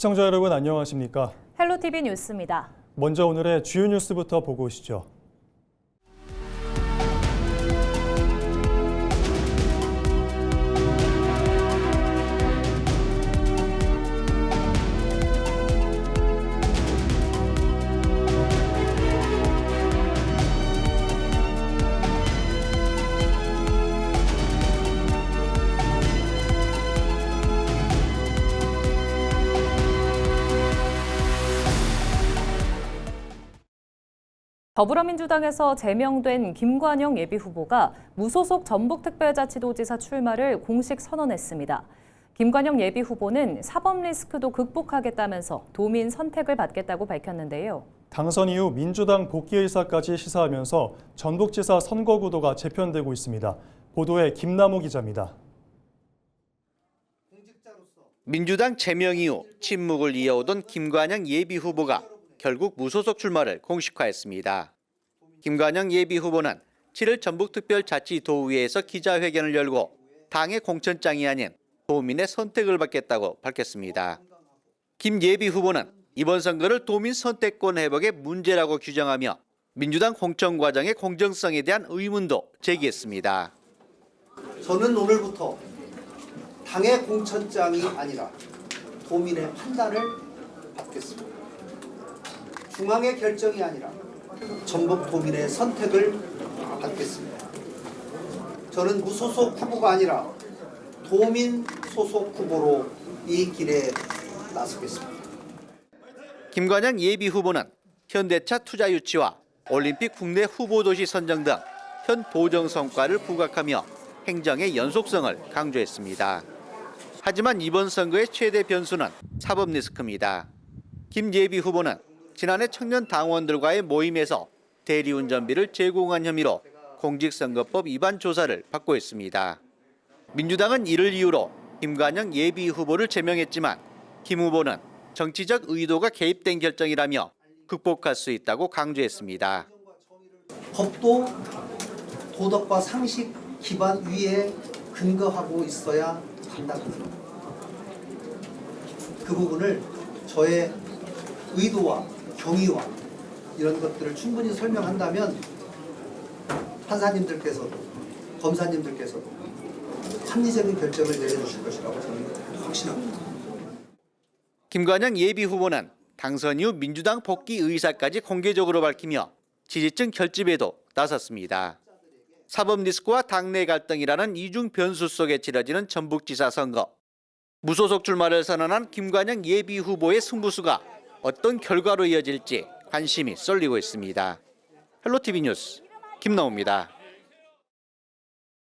시청자 여러분 안녕하십니까? 헬로티비 뉴스입니다. 먼저 오늘의 주요 뉴스부터 보고 오시죠. 더불어민주당에서 제명된 김관영 예비후보가 무소속 전북특별자치도지사 출마를 공식 선언했습니다. 김관영 예비후보는 사법 리스크도 극복하겠다면서 도민 선택을 받겠다고 밝혔는데요. 당선 이후 민주당 복귀 의사까지 시사하면서 전북지사 선거 구도가 재편되고 있습니다. 보도에 김남우 기자입니다. 민주당 제명 이후 침묵을 이어오던 김관영 예비후보가 결국 무소속 출마를 공식화했습니다. 김관영 예비후보는 7일 전북특별자치도의회에서 기자회견을 열고 당의 공천장이 아닌 도민의 선택을 받겠다고 밝혔습니다. 김 예비후보는 이번 선거를 도민 선택권 회복의 문제라고 규정하며 민주당 공천 과정의 공정성에 대한 의문도 제기했습니다. 저는 오늘부터 당의 공천장이 아니라 도민의 판단을 받겠습니다. 중앙의 결정이 아니라 전북 도민의 선택을 받겠습니다. 저는 무소속 후보가 아니라 도민 소속 후보로 이 길에 나서겠습니다. 김관영 예비후보는 현대차 투자 유치와 올림픽 국내 후보도시 선정 등 현 보정 성과를 부각하며 행정의 연속성을 강조했습니다. 하지만 이번 선거의 최대 변수는 사법 리스크입니다. 김 예비후보는 지난해 청년 당원들과의 모임에서 대리운전비를 제공한 혐의로 공직선거법 위반 조사를 받고 있습니다. 민주당은 이를 이유로 김관영 예비후보를 제명했지만 김 후보는 정치적 의도가 개입된 결정이라며 극복할 수 있다고 강조했습니다. 법도 도덕과 상식 기반 위에 근거하고 있어야 한다고 합니다. 그 부분을 저의 의도와 경위와 이런 것들을 충분히 설명한다면 판사님들께서도 검사님들께서도 합리적인 결정을 내려주실 것이라고 저는 확신합니다. 김관영 예비후보는 당선 이후 민주당 복귀 의사까지 공개적으로 밝히며 지지층 결집에도 나섰습니다. 사법 리스크와 당내 갈등이라는 이중 변수 속에 치러지는 전북지사 선거. 무소속 출마를 선언한 김관영 예비후보의 승부수가 어떤 결과로 이어질지 관심이 쏠리고 있습니다. 헬로티비 뉴스 김나우입니다.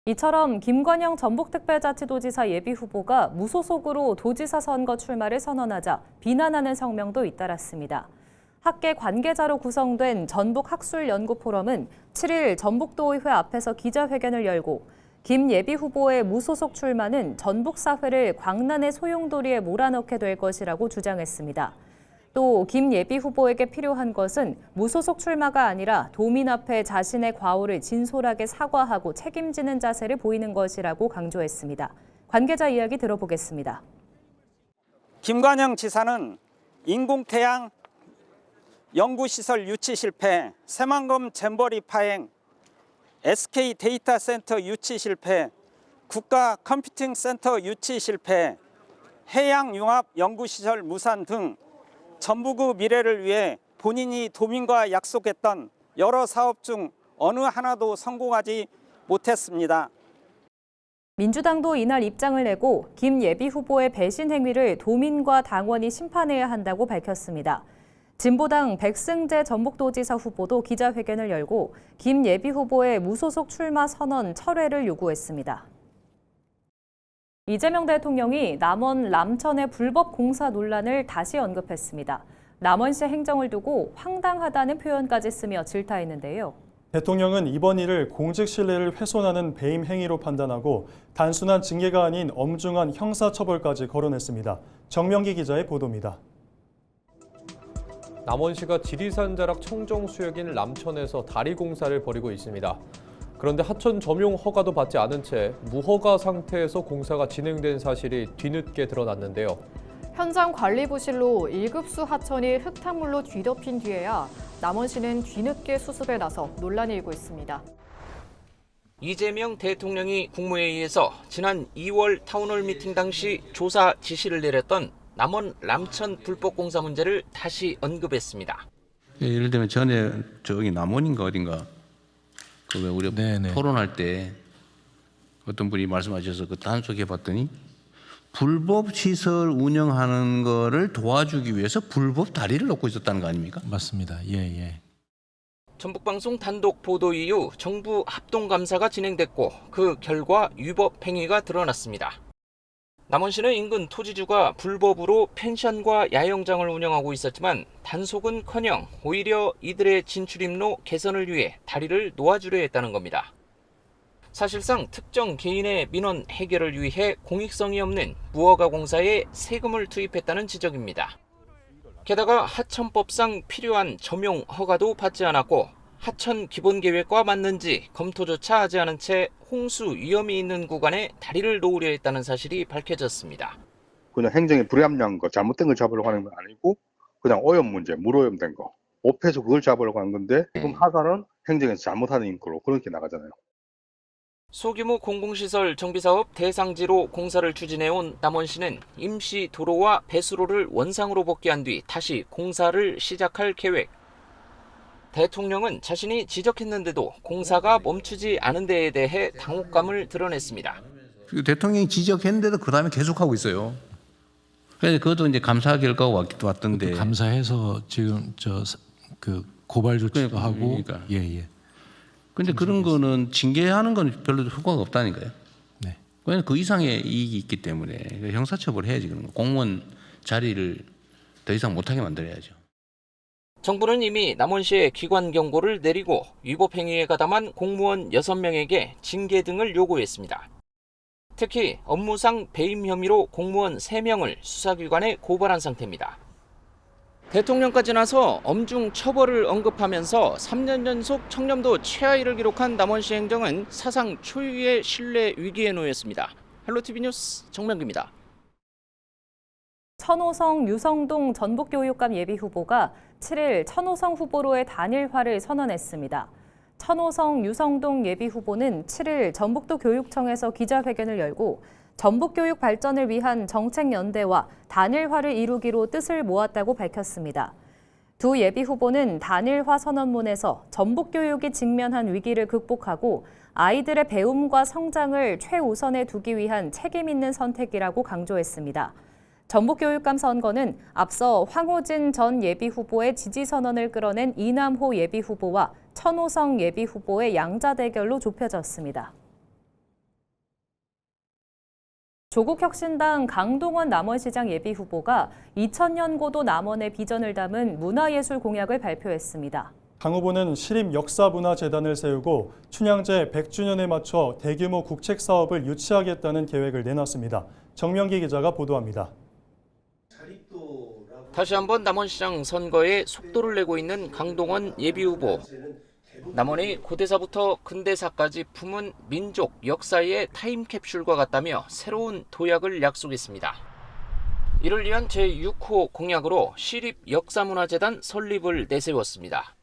이처럼 김관영 전북특별자치도지사 예비후보가 무소속으로 도지사 선거 출마를 선언하자 비난하는 성명도 잇따랐습니다. 학계 관계자로 구성된 전북학술연구포럼은 7일 전북도의회 앞에서 기자회견을 열고 김 예비후보의 무소속 출마는 전북사회를 광란의 소용돌이에 몰아넣게 될 것이라고 주장했습니다. 또 김 예비후보에게 필요한 것은 무소속 출마가 아니라 도민 앞에 자신의 과오를 진솔하게 사과하고 책임지는 자세를 보이는 것이라고 강조했습니다. 관계자 이야기 들어보겠습니다. 김관영 지사는 인공태양 연구시설 유치 실패, 새만금 잼버리 파행, SK 데이터센터 유치 실패, 국가 컴퓨팅 센터 유치 실패, 해양융합 연구시설 무산 등 전북의 미래를 위해 본인이 도민과 약속했던 여러 사업 중 어느 하나도 성공하지 못했습니다. 민주당도 이날 입장을 내고 김 예비후보의 배신 행위를 도민과 당원이 심판해야 한다고 밝혔습니다. 진보당 백승재 전북도지사 후보도 기자회견을 열고 김 예비후보의 무소속 출마 선언 철회를 요구했습니다. 이재명 대통령이 남원 람천의 불법 공사 논란을 다시 언급했습니다. 남원시 행정을 두고 황당하다는 표현까지 쓰며 질타했는데요. 대통령은 이번 일을 공직 신뢰를 훼손하는 배임 행위로 판단하고 단순한 징계가 아닌 엄중한 형사처벌까지 거론했습니다. 정명기 기자의 보도입니다. 남원시가 지리산 자락 청정 수역인 람천에서 다리 공사를 벌이고 있습니다. 그런데 하천 점용 허가도 받지 않은 채 무허가 상태에서 공사가 진행된 사실이 뒤늦게 드러났는데요. 현장 관리 부실로 1급수 하천이 흙탕물로 뒤덮인 뒤에야 남원시는 뒤늦게 수습에 나서 논란이 일고 있습니다. 이재명 대통령이 국무회의에서 지난 2월 타운홀 미팅 당시 조사 지시를 내렸던 남원 람천 불법 공사 문제를 다시 언급했습니다. 예를 들면 전에 저기 남원인가 어딘가 그 우리 토론할 때 어떤 분이 말씀하셔서 그 단속해 봤더니 불법 시설 운영하는 거를 도와주기 위해서 불법 다리를 놓고 있었다는 거 아닙니까? 맞습니다. 예. 전북방송 단독 보도 이후 정부 합동감사가 진행됐고 그 결과 위법 행위가 드러났습니다. 남원시는 인근 토지주가 불법으로 펜션과 야영장을 운영하고 있었지만 단속은커녕 오히려 이들의 진출입로 개선을 위해 다리를 놓아주려 했다는 겁니다. 사실상 특정 개인의 민원 해결을 위해 공익성이 없는 무허가 공사에 세금을 투입했다는 지적입니다. 게다가 하천법상 필요한 점용 허가도 받지 않았고 하천 기본계획과 맞는지 검토조차 하지 않은 채 홍수 위험이 있는 구간에 다리를 놓으려 했다는 사실이 밝혀졌습니다. 그냥 행정에 불합리한 거, 잘못된 걸 잡으려고 하는 건 아니고 그냥 오염 문제, 물오염된 거, 옵해서 그걸 잡으려고 하는 건데 지금 하사는 행정에서 잘못하는 걸로 그렇게 나가잖아요. 소규모 공공시설 정비사업 대상지로 공사를 추진해온 남원시는 임시 도로와 배수로를 원상으로 복귀한 뒤 다시 공사를 시작할 계획. 대통령은 자신이 지적했는데도 공사가 멈추지 않은 데에 대해 당혹감을 드러냈습니다. 대통령이 지적했는데도 그 다음에 계속하고 있어요. 그래서 그것도 이제 감사 결과가 왔던데. 감사해서 지금 그 고발 조치도 하고. 그러니까. 예. 근데 그런 거는 징계하는 건 별로 효과가 없다니까요. 네. 왜냐면 그 이상의 이익이 있기 때문에 형사처벌을 해야지. 그런 거. 공무원 자리를 더 이상 못하게 만들어야죠. 정부는 이미 남원시에 기관 경고를 내리고 위법 행위에 가담한 공무원 6명에게 징계 등을 요구했습니다. 특히 업무상 배임 혐의로 공무원 3명을 수사기관에 고발한 상태입니다. 대통령까지 나서 엄중 처벌을 언급하면서 3년 연속 청렴도 최하위를 기록한 남원시 행정은 사상 초유의 신뢰 위기에 놓였습니다. 헬로티비 뉴스 정명기입니다. 천호성 유성동 전북교육감 예비후보가 7일 천호성 후보로의 단일화를 선언했습니다. 천호성 유성동 예비후보는 7일 전북도 교육청에서 기자회견을 열고 전북교육 발전을 위한 정책연대와 단일화를 이루기로 뜻을 모았다고 밝혔습니다. 두 예비후보는 단일화 선언문에서 전북교육이 직면한 위기를 극복하고 아이들의 배움과 성장을 최우선에 두기 위한 책임 있는 선택이라고 강조했습니다. 전북교육감 선거는 앞서 황호진 전 예비후보의 지지선언을 끌어낸 이남호 예비후보와 천호성 예비후보의 양자 대결로 좁혀졌습니다. 조국혁신당 강동원 남원시장 예비후보가 2000년고도 남원의 비전을 담은 문화예술 공약을 발표했습니다. 강 후보는 시립역사문화재단을 세우고 춘향제 100주년에 맞춰 대규모 국책 사업을 유치하겠다는 계획을 내놨습니다. 정명기 기자가 보도합니다. 다시 한번 남원시장 선거에 속도를 내고 있는 강동원 예비후보. 남원이 고대사부터 근대사까지 품은 민족 역사의 타임캡슐과 같다며 새로운 도약을 약속했습니다. 이를 위한 제6호 공약으로 시립역사문화재단 설립을 내세웠습니다.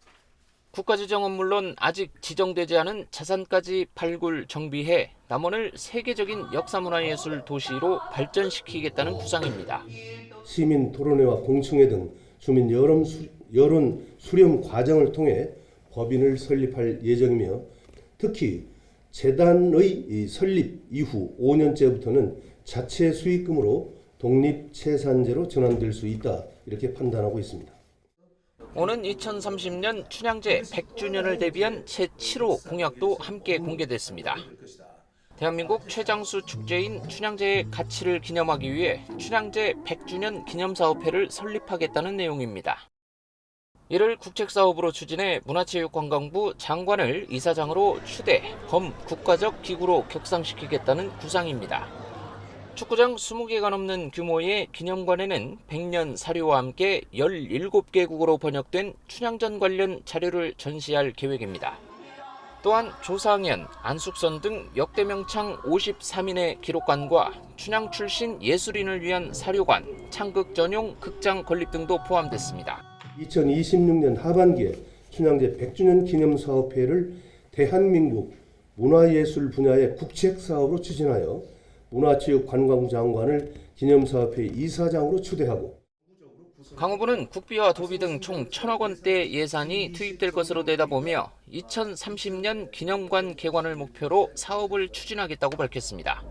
국가지정은 물론 아직 지정되지 않은 자산까지 발굴 정비해 남원을 세계적인 역사문화예술 도시로 발전시키겠다는 구상입니다. 시민 토론회와 공청회 등 주민 여론 수렴 과정을 통해 법인을 설립할 예정이며 특히 재단의 설립 이후 5년째부터는 자체 수익금으로 독립채산제로 전환될 수 있다 이렇게 판단하고 있습니다. 오는 2030년 춘향제 100주년을 대비한 제7호 공약도 함께 공개됐습니다. 대한민국 최장수 축제인 춘향제의 가치를 기념하기 위해 춘향제 100주년 기념사업회를 설립하겠다는 내용입니다. 이를 국책사업으로 추진해 문화체육관광부 장관을 이사장으로 추대, 범국가적 기구로 격상시키겠다는 구상입니다. 축구장 20개가 넘는 규모의 기념관에는 100년 사료와 함께 17개국어로 번역된 춘향전 관련 자료를 전시할 계획입니다. 또한 조상현, 안숙선 등 역대 명창 53인의 기록관과 춘향 출신 예술인을 위한 사료관, 창극 전용 극장 건립 등도 포함됐습니다. 2026년 하반기에 춘향제 100주년 기념사업회를 대한민국 문화예술 분야의 국책사업으로 추진하여 문화체육관광부 장관을 기념사업회 이사장으로 추대하고 강 후보는 국비와 도비 등 총 1,000억 원대 예산이 투입될 것으로 내다보며 2030년 기념관 개관을 목표로 사업을 추진하겠다고 밝혔습니다.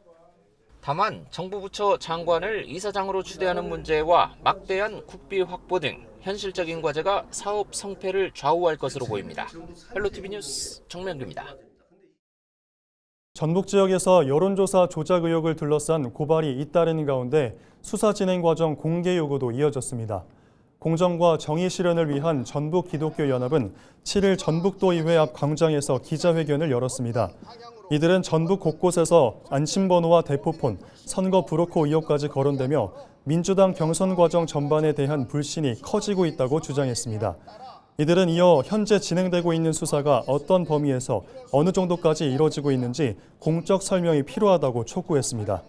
다만 정부 부처 장관을 이사장으로 추대하는 문제와 막대한 국비 확보 등 현실적인 과제가 사업 성패를 좌우할 것으로 보입니다. 헬로티비 뉴스 정명규입니다. 전북 지역에서 여론조사 조작 의혹을 둘러싼 고발이 잇따르는 가운데 수사 진행 과정 공개 요구도 이어졌습니다. 공정과 정의 실현을 위한 전북기독교연합은 7일 전북도의회 앞 광장에서 기자회견을 열었습니다. 이들은 전북 곳곳에서 안심번호와 대포폰, 선거 브로커 의혹까지 거론되며 민주당 경선 과정 전반에 대한 불신이 커지고 있다고 주장했습니다. 이들은 이어 현재 진행되고 있는 수사가 어떤 범위에서 어느 정도까지 이뤄지고 있는지 공적 설명이 필요하다고 촉구했습니다.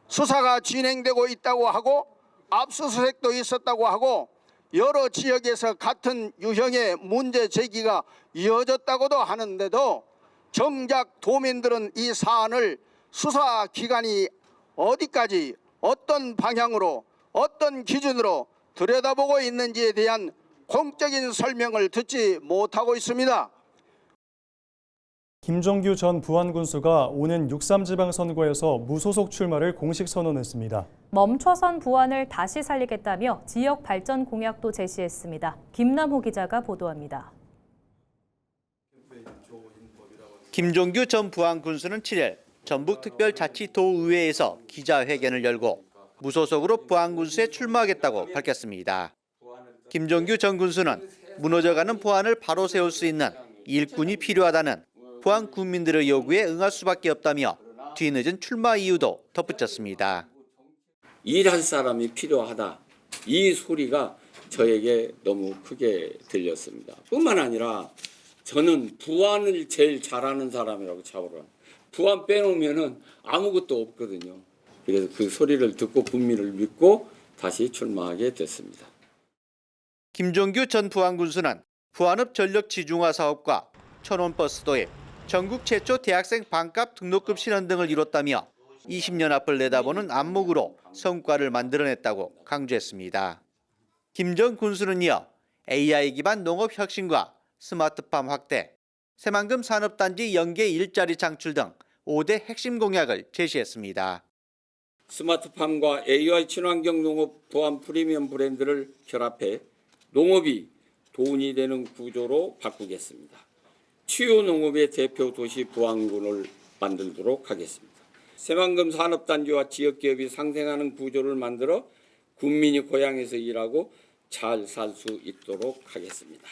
수사가 진행되고 있다고 하고 압수수색도 있었다고 하고 여러 지역에서 같은 유형의 문제 제기가 이어졌다고도 하는데도 정작 도민들은 이 사안을 수사기관이 어디까지 어떤 방향으로 어떤 기준으로 들여다보고 있는지에 대한 공적인 설명을 듣지 못하고 있습니다. 김종규 전 부안군수가 오는 6.3 지방선거에서 무소속 출마를 공식 선언했습니다. 멈춰선 부안을 다시 살리겠다며 지역 발전 공약도 제시했습니다. 김남호 기자가 보도합니다. 김종규 전 부안군수는 7일 전북특별자치도의회에서 기자회견을 열고 무소속으로 부안군수에 출마하겠다고 밝혔습니다. 김종규 전 군수는 무너져가는 부안을 바로 세울 수 있는 일꾼이 필요하다는 부안 국민들의 요구에 응할 수밖에 없다며 뒤늦은 출마 이유도 덧붙였습니다. 일할 사람이 필요하다. 이 소리가 저에게 너무 크게 들렸습니다. 뿐만 아니라 저는 부안을 제일 잘하는 사람이라고 잡으러. 부안 빼놓으면은 아무것도 없거든요. 그래서 그 소리를 듣고 국민을 믿고 다시 출마하게 됐습니다. 김종규 전 부안군수는 부안읍 전력 지중화 사업과 천원버스 도입, 전국 최초 대학생 반값 등록금 실현 등을 이뤘다며 20년 앞을 내다보는 안목으로 성과를 만들어냈다고 강조했습니다. 김 전 군수는 이어 AI 기반 농업 혁신과 스마트팜 확대, 새만금 산업단지 연계 일자리 창출 등 5대 핵심 공약을 제시했습니다. 스마트팜과 AI 친환경 농업 부안 프리미엄 브랜드를 결합해 농업이 돈이 되는 구조로 바꾸겠습니다. 치유 농업의 대표 도시 부안군을 만들도록 하겠습니다. 새만금 산업단지와 지역기업이 상생하는 구조를 만들어 국민이 고향에서 일하고 잘 살 수 있도록 하겠습니다.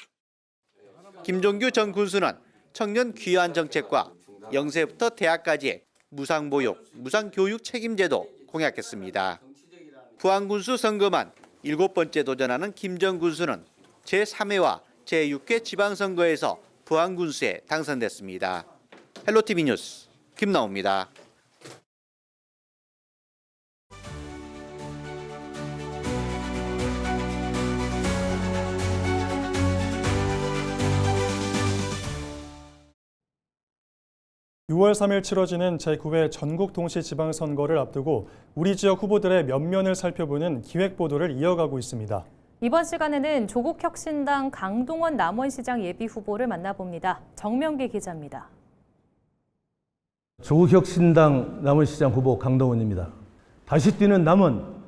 김종규 전 군수는 청년 귀환 정책과 0세부터 대학까지의 무상보육, 무상교육 책임제도 공약했습니다. 부안군수 선거만 7번째 도전하는 김 전 군수는 제3회와 제6회 지방선거에서 부안군수에 당선됐습니다. 헬로티비 뉴스 김나옵니다. (6월 3일) 치러지는 제9회 전국동시지방선거를 앞두고 우리 지역 후보들의 면면을 살펴보는 기획보도를 이어가고 있습니다. 이번 시간에는 조국혁신당 강동원 남원시장 예비후보를 만나봅니다. 정명기 기자입니다. 조국혁신당 남원시장 후보 강동원입니다. 다시 뛰는 남원,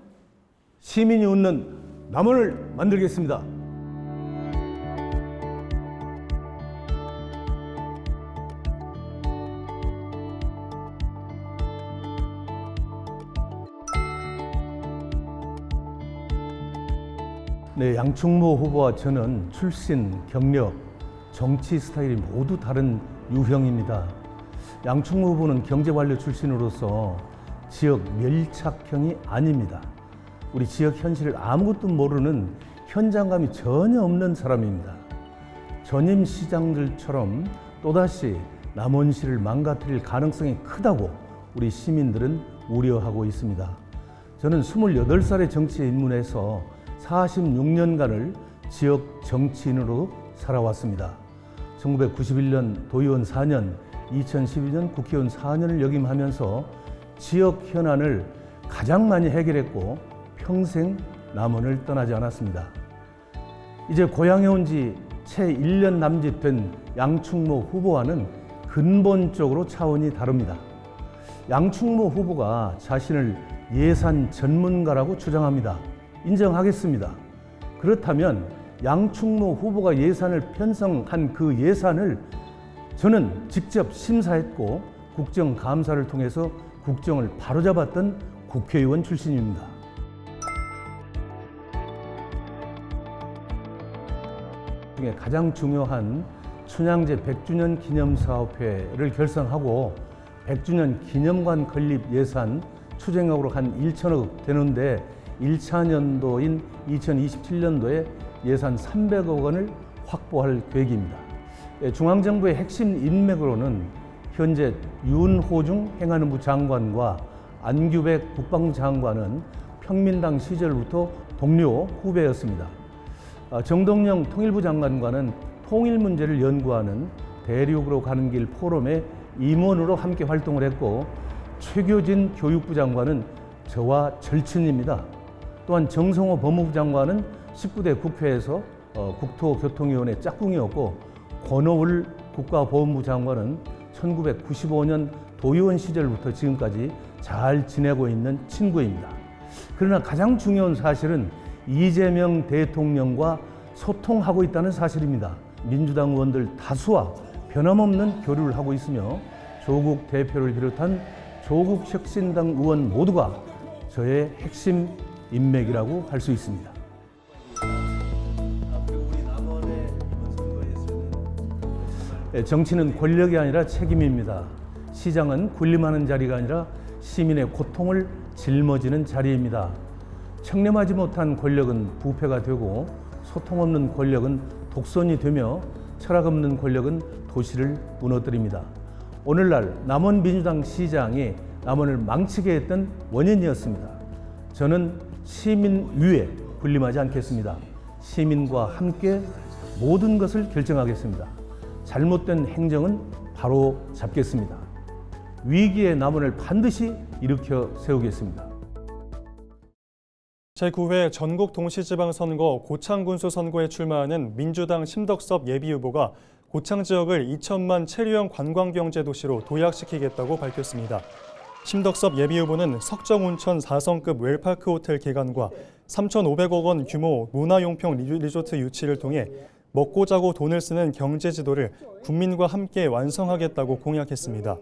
시민이 웃는 남원을 만들겠습니다. 네, 양충모 후보와 저는 출신, 경력, 정치 스타일이 모두 다른 유형입니다. 양충모 후보는 경제관료 출신으로서 지역 밀착형이 아닙니다. 우리 지역 현실을 아무것도 모르는 현장감이 전혀 없는 사람입니다. 전임 시장들처럼 또다시 남원시를 망가뜨릴 가능성이 크다고 우리 시민들은 우려하고 있습니다. 저는 28살의 정치에 입문해서 46년간을 지역 정치인으로 살아왔습니다. 1991년 도의원 4년, 2012년 국회의원 4년을 역임하면서 지역 현안을 가장 많이 해결했고 평생 남원을 떠나지 않았습니다. 이제 고향에 온 지 채 1년 남짓 된 양충모 후보와는 근본적으로 차원이 다릅니다. 양충모 후보가 자신을 예산 전문가라고 주장합니다. 인정하겠습니다. 그렇다면 양충모 후보가 예산을 편성한 그 예산을 저는 직접 심사했고 국정감사를 통해서 국정을 바로잡았던 국회의원 출신입니다. 중에 가장 중요한 춘향제 100주년 기념사업회를 결성하고 100주년 기념관 건립 예산 추정액으로 한 1천억 되는데 1차 년도인 2027년도에 예산 300억 원을 확보할 계획입니다. 중앙정부의 핵심 인맥으로는 현재 윤호중 행안부 장관과 안규백 국방부 장관은 평민당 시절부터 동료 후배였습니다. 정동영 통일부 장관과는 통일 문제를 연구하는 대륙으로 가는 길 포럼의 임원으로 함께 활동을 했고 최교진 교육부 장관은 저와 절친입니다. 또한 정성호 법무부 장관은 19대 국회에서 국토교통위원회 짝꿍이었고 권오을 국가보훈부 장관은 1995년 도의원 시절부터 지금까지 잘 지내고 있는 친구입니다. 그러나 가장 중요한 사실은 이재명 대통령과 소통하고 있다는 사실입니다. 민주당 의원들 다수와 변함없는 교류를 하고 있으며 조국 대표를 비롯한 조국 혁신당 의원 모두가 저의 핵심 인맥이라고 할 수 있습니다. 정치는 권력이 아니라 책임입니다. 시장은 군림하는 자리가 아니라 시민의 고통을 짊어지는 자리입니다. 청렴하지 못한 권력은 부패가 되고 소통 없는 권력은 독선이 되며 철학 없는 권력은 도시를 무너뜨립니다. 오늘날 남원 민주당 시장이 남원을 망치게 했던 원인이었습니다. 저는 시민 위에 군림하지 않겠습니다. 시민과 함께 모든 것을 결정하겠습니다. 잘못된 행정은 바로 잡겠습니다. 위기의 남원을 반드시 일으켜 세우겠습니다. 제9회 전국 동시지방선거 고창군수 선거에 출마하는 민주당 심덕섭 예비후보가 고창 지역을 2천만 체류형 관광경제도시로 도약시키겠다고 밝혔습니다. 심덕섭 예비후보는 석정온천 4성급 웰파크 호텔 개관과 3,500억 원 규모 문화용평 리조트 유치를 통해 먹고 자고 돈을 쓰는 경제지도를 국민과 함께 완성하겠다고 공약했습니다.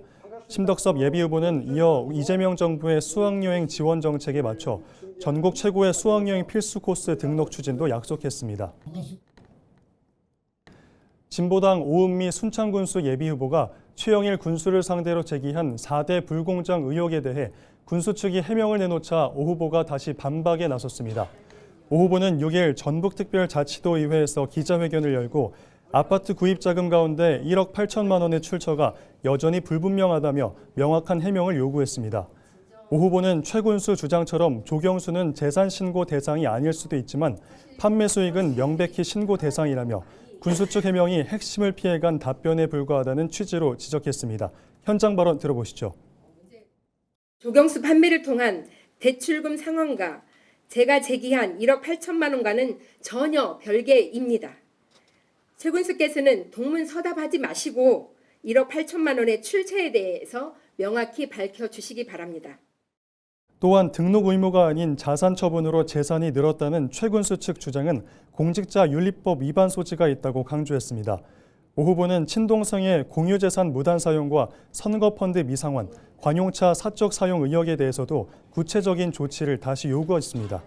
심덕섭 예비후보는 이어 이재명 정부의 수학여행 지원 정책에 맞춰 전국 최고의 수학여행 필수 코스 등록 추진도 약속했습니다. 진보당 오은미 순창군수 예비후보가 최영일 군수를 상대로 제기한 4대 불공정 의혹에 대해 군수 측이 해명을 내놓자 오 후보가 다시 반박에 나섰습니다. 오 후보는 6일 전북특별자치도의회에서 기자회견을 열고 아파트 구입자금 가운데 1억 8천만 원의 출처가 여전히 불분명하다며 명확한 해명을 요구했습니다. 오 후보는 최 군수 주장처럼 조경수는 재산 신고 대상이 아닐 수도 있지만 판매 수익은 명백히 신고 대상이라며 군수 측 해명이 핵심을 피해간 답변에 불과하다는 취지로 지적했습니다. 현장 발언 들어보시죠. 조경수 판매를 통한 대출금 상환과 제가 제기한 1억 8천만 원과는 전혀 별개입니다. 최 군수께서는 동문서답하지 마시고 1억 8천만 원의 출처에 대해서 명확히 밝혀주시기 바랍니다. 또한 등록 의무가 아닌 자산 처분으로 재산이 늘었다는 최 군수 측 주장은 공직자윤리법 위반 소지가 있다고 강조했습니다. 오 후보는 친동성의 공유재산 무단 사용과 선거펀드 미상환, 관용차 사적 사용 의혹에 대해서도 구체적인 조치를 다시 요구했습니다.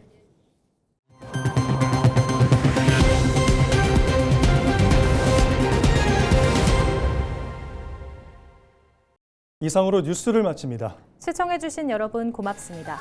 이상으로 뉴스를 마칩니다. 시청해주신 여러분 고맙습니다.